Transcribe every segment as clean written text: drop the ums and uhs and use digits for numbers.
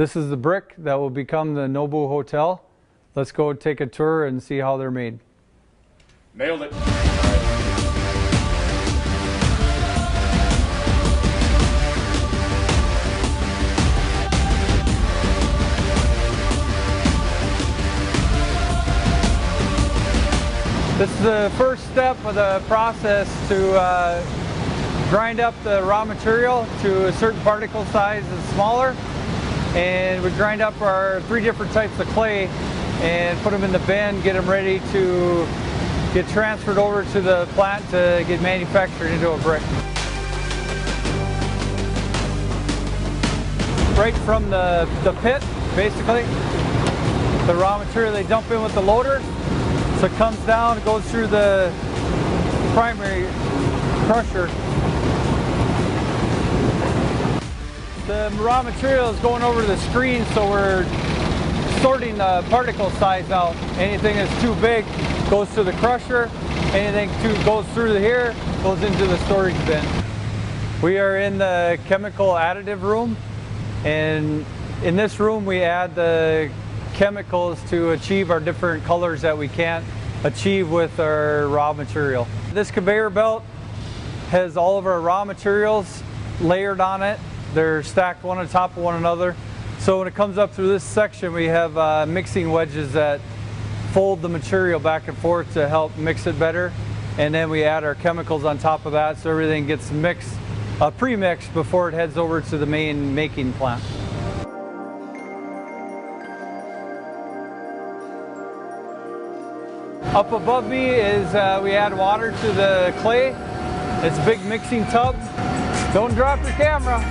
This is the brick that will become the Nobu Hotel. Let's go take a tour and see how they're made. Nailed it. This is the first step of the process to grind up the raw material to a certain particle size that's smaller. And we grind up our 3 different types of clay and put them in the bin, get them ready to get transferred over to the plant to get manufactured into a brick. Right from the pit, basically, the raw material they dump in with the loader. So it comes down, it goes through the primary crusher. The raw material is going over the screen, so we're sorting the particle size out. Anything that's too big goes to the crusher. Anything goes through here, goes into the storage bin. We are in the chemical additive room, and in this room we add the chemicals to achieve our different colors that we can't achieve with our raw material. This conveyor belt has all of our raw materials layered on it. They're stacked one on top of one another. So when it comes up through this section, we have mixing wedges that fold the material back and forth to help mix it better. And then we add our chemicals on top of that, so everything gets mixed, pre-mixed before it heads over to the main making plant. Up above me is we add water to the clay. It's a big mixing tub. Don't drop your camera.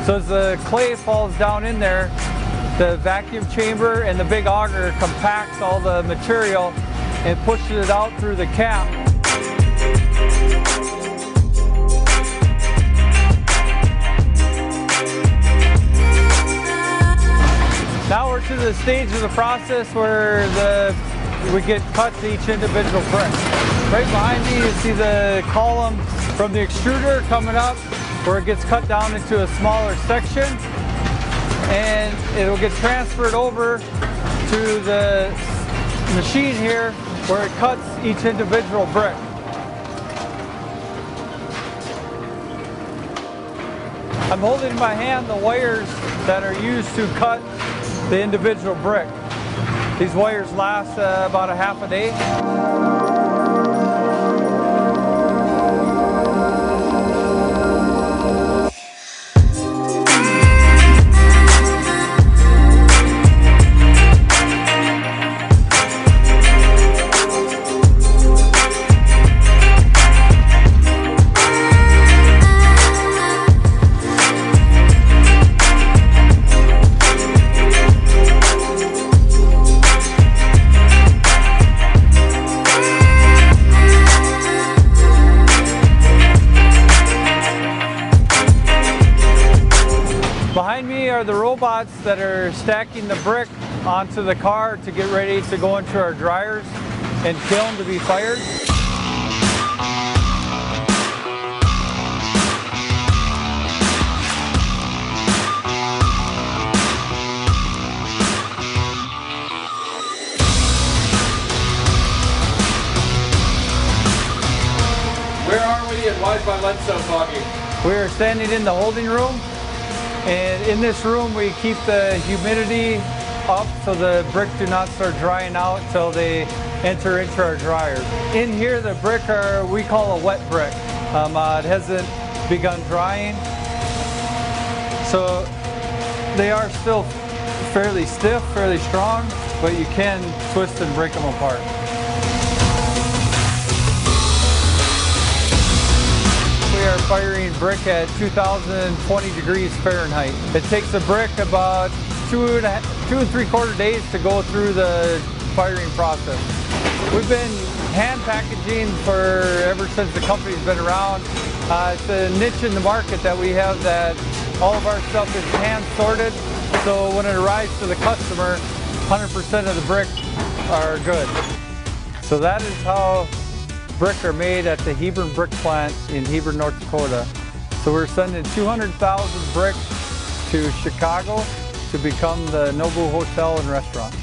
So as the clay falls down in there, the vacuum chamber and the big auger compacts all the material and pushes it out through the cap. Now we're to the stage of the process where we get cut to each individual brick. Right behind me you see the column from the extruder coming up where it gets cut down into a smaller section, and it will get transferred over to the machine here where it cuts each individual brick. I'm holding in my hand the wires that are used to cut the individual brick. These wires last about a half a day. Behind me are the robots that are stacking the brick onto the car to get ready to go into our dryers and kiln to be fired. Where are we and why is my lens so foggy? We are standing in the holding room. And in this room we keep the humidity up so the brick do not start drying out until they enter into our dryers. In here the brick we call a wet brick. It hasn't begun drying. So they are still fairly stiff, fairly strong, but you can twist and break them apart. We are firing brick at 2020 degrees Fahrenheit. It takes a brick about 2 3/4 days to go through the firing process. We've been hand packaging ever since the company's been around. It's a niche in the market that we have, that all of our stuff is hand sorted. So when it arrives to the customer, 100% of the brick are good. So that is how brick are made at the Hebron brick plant in Hebron, North Dakota. So we're sending 200,000 bricks to Chicago to become the Nobu Hotel and Restaurant.